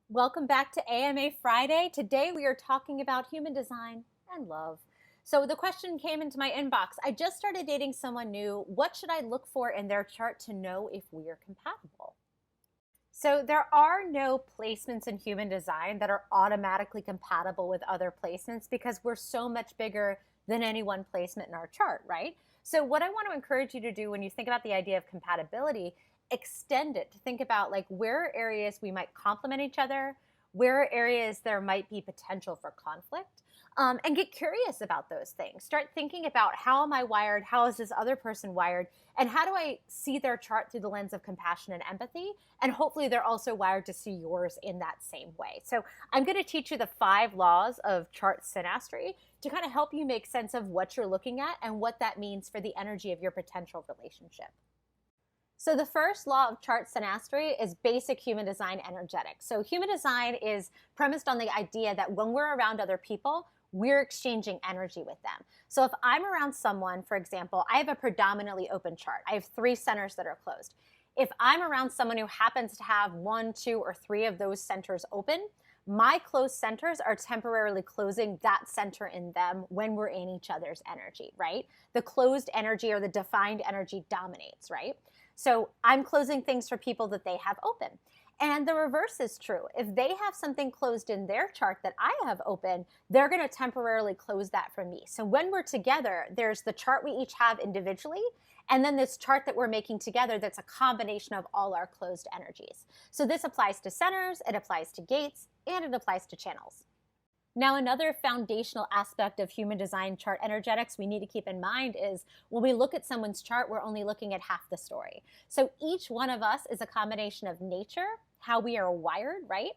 Welcome back to AMA Friday. Today we are talking about human design and love. So the question came into my inbox. I just started dating someone new. What should I look for in their chart to know if we are compatible? So there are no placements in human design that are automatically compatible with other placements because we're so much bigger than any one placement in our chart, right? So what I want to encourage you to do when you think about the idea of compatibility, extend it to think about like where are areas we might complement each other, where are areas there might be potential for conflict, and get curious about those things. Start thinking about how am I wired, how is this other person wired, and how do I see their chart through the lens of compassion and empathy, and hopefully they're also wired to see yours in that same way. So I'm going to teach you the 5 laws of chart synastry to kind of help you make sense of what you're looking at and what that means for the energy of your potential relationship. So the first law of chart synastry is basic human design energetics. So human design is premised on the idea that when we're around other people, we're exchanging energy with them. So if I'm around someone, for example, I have a predominantly open chart. I have 3 centers that are closed. If I'm around someone who happens to have 1, 2, or 3 of those centers open, my closed centers are temporarily closing that center in them when we're in each other's energy, right? The closed energy or the defined energy dominates, right? So I'm closing things for people that they have open. And the reverse is true. If they have something closed in their chart that I have open, they're going to temporarily close that for me. So when we're together, there's the chart we each have individually, and then this chart that we're making together that's a combination of all our closed energies. So this applies to centers, it applies to gates, and it applies to channels. Now, another foundational aspect of human design chart energetics we need to keep in mind is when we look at someone's chart, we're only looking at half the story. So each one of us is a combination of nature, how we are wired, right?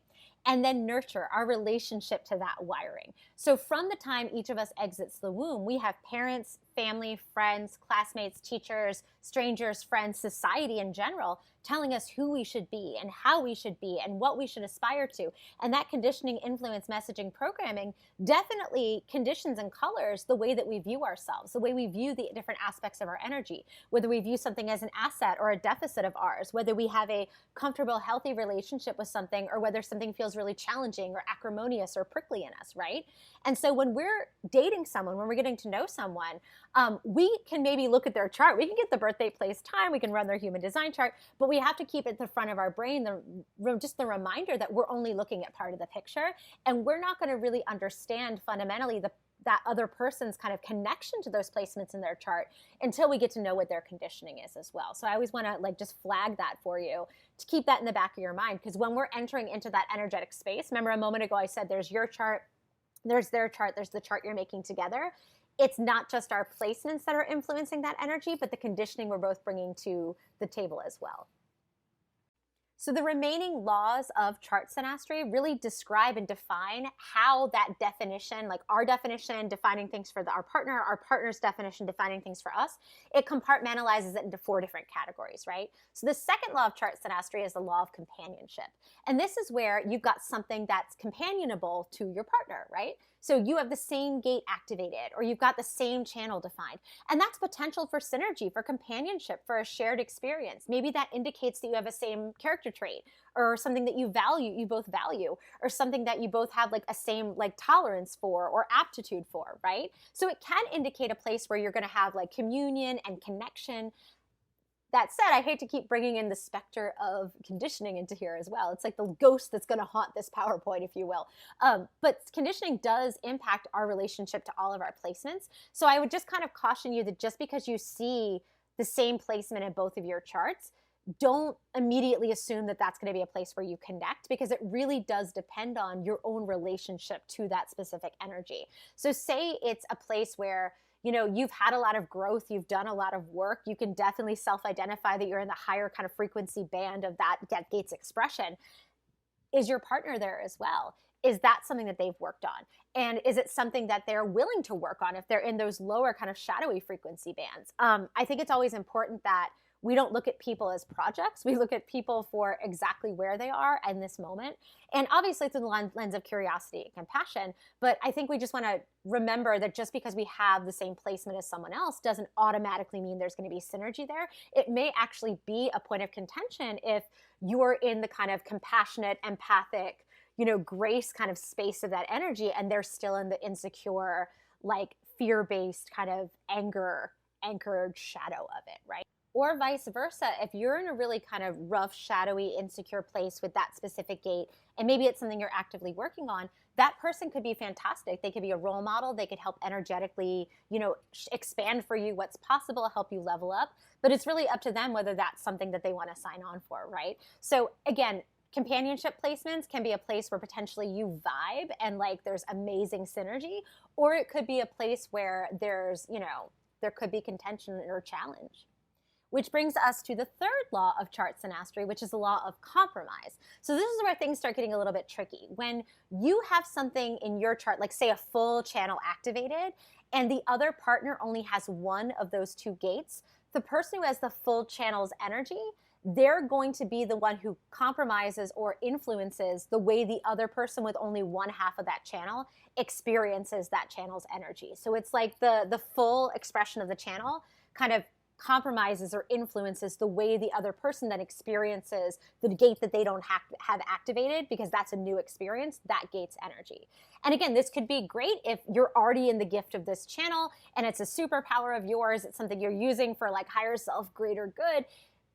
And then nurture, our relationship to that wiring. So from the time each of us exits the womb, we have parents, family, friends, classmates, teachers, strangers, friends, society in general, telling us who we should be and how we should be and what we should aspire to. And that conditioning, influence, messaging, programming definitely conditions and colors the way that we view ourselves, the way we view the different aspects of our energy, whether we view something as an asset or a deficit of ours, whether we have a comfortable, healthy relationship with something, or whether something feels really challenging or acrimonious or prickly in us, right? And so when we're dating someone, when we're getting to know someone, we can maybe look at their chart. We can get the birthday, place, time. We can run their human design chart, but we have to keep at the front of our brain just the reminder that we're only looking at part of the picture, and we're not going to really understand fundamentally that other person's kind of connection to those placements in their chart until we get to know what their conditioning is as well. So I always want to like just flag that for you to keep that in the back of your mind, because when we're entering into that energetic space, remember a moment ago I said there's your chart, there's their chart, there's the chart you're making together. It's not just our placements that are influencing that energy, but the conditioning we're both bringing to the table as well. So the remaining laws of chart synastry really describe and define how that definition, like our definition defining things for our partner, our partner's definition defining things for us, it compartmentalizes it into 4 different categories, right? So the second law of chart synastry is the law of companionship. And this is where you've got something that's companionable to your partner, right? So you have the same gate activated, or you've got the same channel defined. And that's potential for synergy, for companionship, for a shared experience. Maybe that indicates that you have a same character trait, or something that you both value, or something that you both have like a same like tolerance for or aptitude for, right? So it can indicate a place where you're going to have like communion and connection. That said, I hate to keep bringing in the specter of conditioning into here as well. It's like the ghost that's going to haunt this PowerPoint, if you will. But conditioning does impact our relationship to all of our placements. So I would just kind of caution you that just because you see the same placement in both of your charts, don't immediately assume that that's going to be a place where you connect, because it really does depend on your own relationship to that specific energy. So say it's a place where you've had a lot of growth, you've done a lot of work, you can definitely self-identify that you're in the higher kind of frequency band of that gates expression. Is your partner there as well? Is that something that they've worked on? And is it something that they're willing to work on if they're in those lower kind of shadowy frequency bands? I think it's always important that we don't look at people as projects. We look at people for exactly where they are in this moment. And obviously through the lens of curiosity and compassion. But I think we just want to remember that just because we have the same placement as someone else doesn't automatically mean there's going to be synergy there. It may actually be a point of contention if you're in the kind of compassionate, empathic, grace kind of space of that energy, and they're still in the insecure, like fear-based kind of anchored shadow of it, right? Or vice versa, if you're in a really kind of rough, shadowy, insecure place with that specific gate, and maybe it's something you're actively working on, that person could be fantastic. They could be a role model. They could help energetically, expand for you what's possible, help you level up. But it's really up to them whether that's something that they want to sign on for, right? So again, companionship placements can be a place where potentially you vibe and like there's amazing synergy, or it could be a place where there's, there could be contention or challenge. Which brings us to the third law of chart synastry, which is the law of compromise. So this is where things start getting a little bit tricky. When you have something in your chart, like say a full channel activated, and the other partner only has one of those two gates, the person who has the full channel's energy, they're going to be the one who compromises or influences the way the other person with only one half of that channel experiences that channel's energy. So it's like the full expression of the channel kind of compromises or influences the way the other person then experiences the gate that they don't have activated, because that's a new experience, that gate's energy. And again, this could be great if you're already in the gift of this channel and it's a superpower of yours, it's something you're using for like higher self, greater good.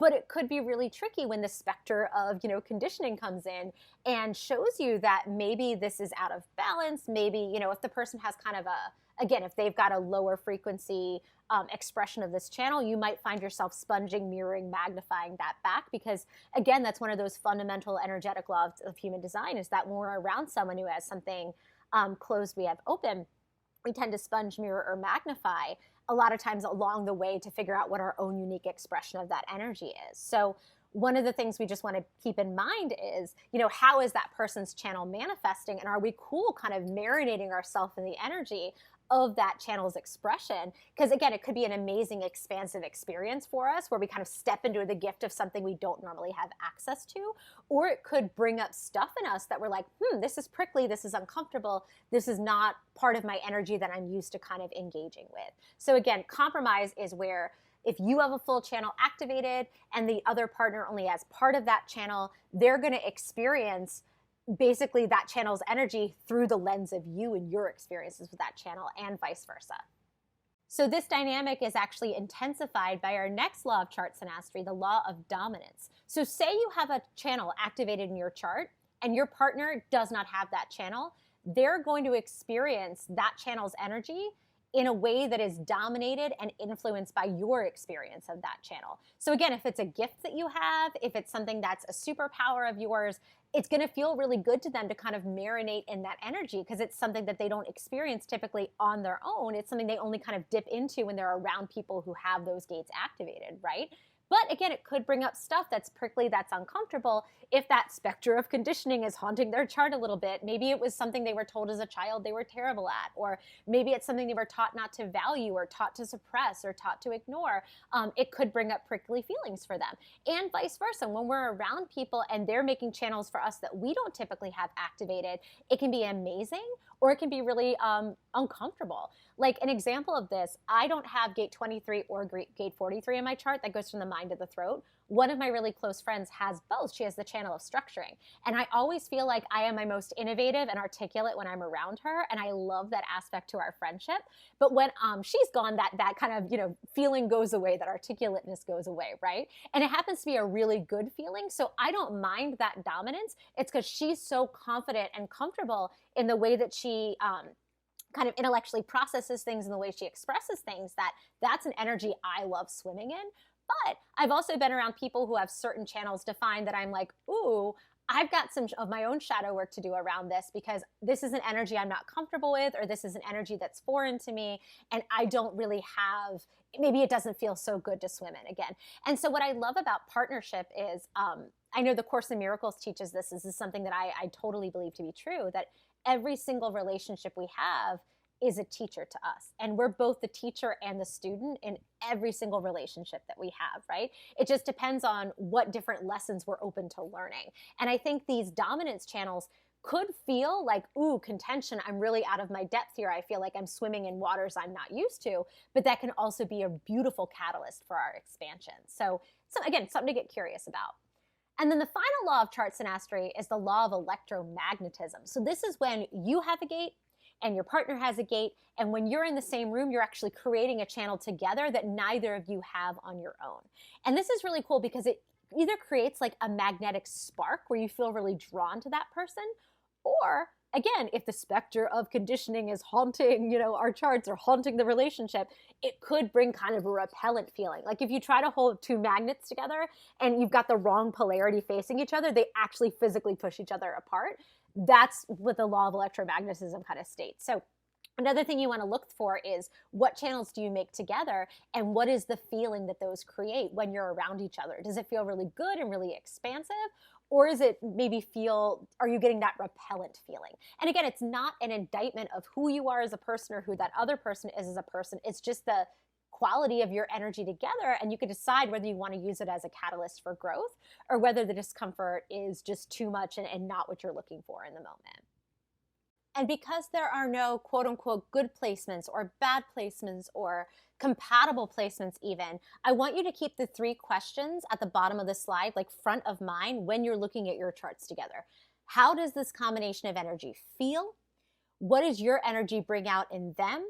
But it could be really tricky when the specter of, conditioning comes in and shows you that maybe this is out of balance. Maybe, if the person has kind of again, if they've got a lower frequency expression of this channel, you might find yourself sponging, mirroring, magnifying that back, because again, that's one of those fundamental energetic laws of human design, is that when we're around someone who has something closed, we have open, we tend to sponge, mirror, or magnify a lot of times along the way to figure out what our own unique expression of that energy is. So one of the things we just want to keep in mind is, how is that person's channel manifesting, and are we cool kind of marinating ourselves in the energy of that channel's expression? Because again, it could be an amazing expansive experience for us where we kind of step into the gift of something we don't normally have access to, or it could bring up stuff in us that we're like, this is prickly, this is uncomfortable, this is not part of my energy that I'm used to kind of engaging with. So again, compromise is where if you have a full channel activated and the other partner only has part of that channel, they're going to experience basically that channel's energy through the lens of you and your experiences with that channel, and vice versa. So this dynamic is actually intensified by our next law of chart synastry, the law of dominance. So say you have a channel activated in your chart and your partner does not have that channel, they're going to experience that channel's energy in a way that is dominated and influenced by your experience of that channel. So again, if it's a gift that you have, if it's something that's a superpower of yours, it's going to feel really good to them to kind of marinate in that energy, because it's something that they don't experience typically on their own. It's something they only kind of dip into when they're around people who have those gates activated, right? But again, it could bring up stuff that's prickly, that's uncomfortable, if that specter of conditioning is haunting their chart a little bit. Maybe it was something they were told as a child they were terrible at, or maybe it's something they were taught not to value, or taught to suppress, or taught to ignore. It could bring up prickly feelings for them, and vice versa. When we're around people and they're making channels for us that we don't typically have activated, it can be amazing, or it can be really uncomfortable. Like an example of this, I don't have gate 23 or gate 43 in my chart that goes from the mind to the throat. One of my really close friends has both. She has the channel of structuring. And I always feel like I am my most innovative and articulate when I'm around her. And I love that aspect to our friendship. But when she's gone, that kind of, feeling goes away, that articulateness goes away, right? And it happens to be a really good feeling. So I don't mind that dominance. It's because she's so confident and comfortable in the way that she kind of intellectually processes things and the way she expresses things, that's an energy I love swimming in. But I've also been around people who have certain channels defined that I'm like, ooh, I've got some of my own shadow work to do around this, because this is an energy I'm not comfortable with, or this is an energy that's foreign to me, and I don't really have, maybe it doesn't feel so good to swim in again. And so what I love about partnership is, I know the Course in Miracles teaches this. This is something that I totally believe to be true, that every single relationship we have is a teacher to us. And we're both the teacher and the student in every single relationship that we have, right? It just depends on what different lessons we're open to learning. And I think these dominance channels could feel like, ooh, contention, I'm really out of my depth here. I feel like I'm swimming in waters I'm not used to, but that can also be a beautiful catalyst for our expansion. So again, something to get curious about. And then the final law of chart synastry is the law of electromagnetism. So this is when you have a gate and your partner has a gate, and when you're in the same room, you're actually creating a channel together that neither of you have on your own. And this is really cool because it either creates like a magnetic spark where you feel really drawn to that person, or again, if the specter of conditioning is haunting, our charts or haunting the relationship, it could bring kind of a repellent feeling. Like if you try to hold two magnets together and you've got the wrong polarity facing each other, they actually physically push each other apart. That's what the law of electromagnetism kind of states. So another thing you want to look for is what channels do you make together and what is the feeling that those create when you're around each other? Does it feel really good and really expansive? Or is it maybe are you getting that repellent feeling? And again, it's not an indictment of who you are as a person or who that other person is as a person. It's just the quality of your energy together, and you can decide whether you want to use it as a catalyst for growth or whether the discomfort is just too much and not what you're looking for in the moment. And because there are no quote unquote good placements or bad placements or compatible placements even, I want you to keep the 3 questions at the bottom of the slide, like front of mind when you're looking at your charts together. How does this combination of energy feel? What does your energy bring out in them?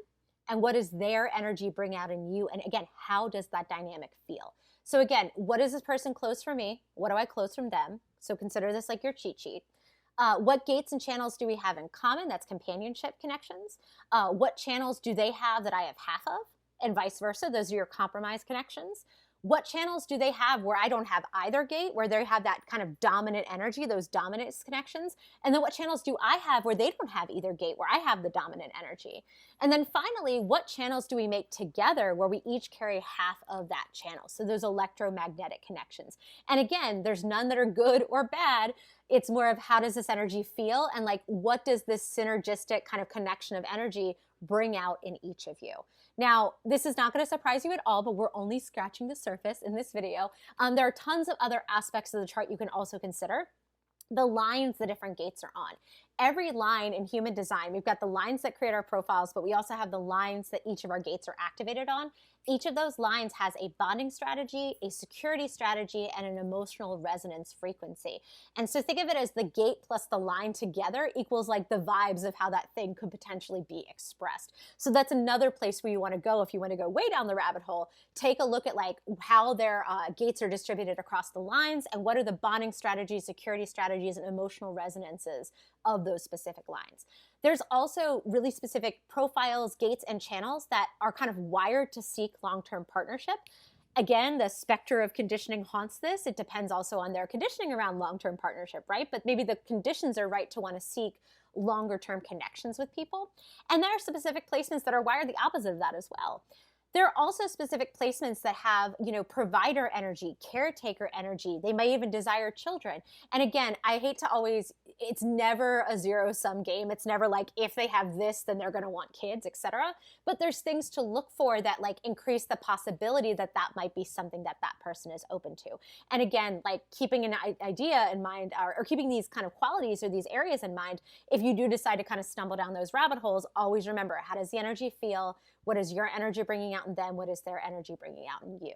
And what does their energy bring out in you? And again, how does that dynamic feel? So again, what is this person close for me? What do I close from them? So consider this like your cheat sheet. What gates and channels do we have in common? That's companionship connections. What channels do they have that I have half of? And vice versa. Those are your compromise connections. What channels do they have where I don't have either gate, where they have that kind of dominant energy, those dominant connections? And then what channels do I have where they don't have either gate, where I have the dominant energy? And then finally, what channels do we make together where we each carry half of that channel? So those electromagnetic connections. And again, there's none that are good or bad. It's more of how does this energy feel and like what does this synergistic kind of connection of energy bring out in each of you. Now, this is not going to surprise you at all, but we're only scratching the surface in this video. There are tons of other aspects of the chart you can also consider. The lines the different gates are on. Every line in human design, we've got the lines that create our profiles, but we also have the lines that each of our gates are activated on. Each of those lines has a bonding strategy, a security strategy, and an emotional resonance frequency. And so think of it as the gate plus the line together equals like the vibes of how that thing could potentially be expressed. So that's another place where you want to go if you want to go way down the rabbit hole. Take a look at like how their gates are distributed across the lines and what are the bonding strategies, security strategies, and emotional resonances of those specific lines. There's also really specific profiles, gates, and channels that are kind of wired to seek long-term partnership. Again, the specter of conditioning haunts this. It depends also on their conditioning around long-term partnership, right? But maybe the conditions are right to want to seek longer-term connections with people. And there are specific placements that are wired the opposite of that as well. There are also specific placements that have, provider energy, caretaker energy. They may even desire children. And again, I hate to always, it's never a zero-sum game. It's never like if they have this, then they're going to want kids, etc. But there's things to look for that like increase the possibility that that might be something that that person is open to. And again, like keeping an idea in mind or keeping these kind of qualities or these areas in mind, if you do decide to kind of stumble down those rabbit holes, always remember, how does the energy feel? What is your energy bringing out in them? What is their energy bringing out in you?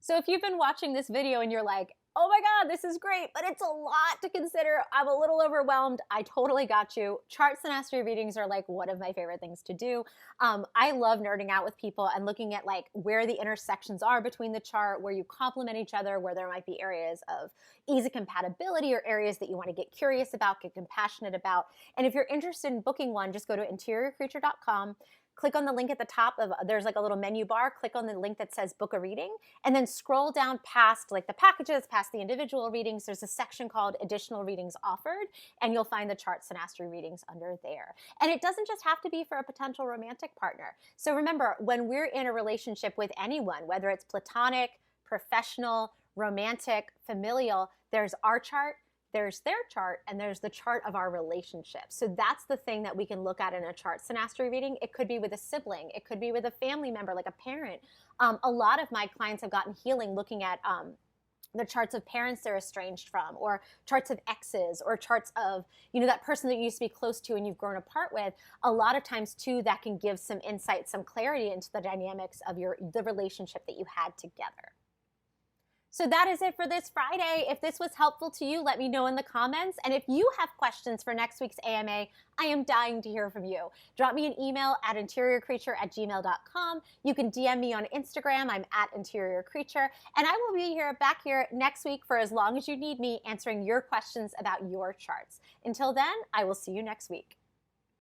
So if you've been watching this video and you're like, oh my God, this is great, but it's a lot to consider, I'm a little overwhelmed, I totally got you. Chart synastry readings are like one of my favorite things to do. I love nerding out with people and looking at like where the intersections are between the chart, where you complement each other, where there might be areas of easy compatibility or areas that you want to get curious about, get compassionate about. And if you're interested in booking one, just go to interiorcreature.com. Click on the link at the top of, there's like a little menu bar, click on the link that says book a reading, and then scroll down past like the packages, past the individual readings. There's a section called additional readings offered, and you'll find the chart synastry readings under there. And it doesn't just have to be for a potential romantic partner. So remember, when we're in a relationship with anyone, whether it's platonic, professional, romantic, familial, there's our chart, there's their chart, and there's the chart of our relationship. So that's the thing that we can look at in a chart synastry reading. It could be with a sibling. It could be with a family member, like a parent. A lot of my clients have gotten healing looking at the charts of parents they're estranged from, or charts of exes, or charts of, that person that you used to be close to and you've grown apart with. A lot of times too, that can give some insight, some clarity into the dynamics of the relationship that you had together. So that is it for this Friday. If this was helpful to you, let me know in the comments. And if you have questions for next week's AMA, I am dying to hear from you. Drop me an email at interiorcreature@gmail.com. You can DM me on Instagram. I'm at interiorcreature. And I will be back here next week for as long as you need me, answering your questions about your charts. Until then, I will see you next week.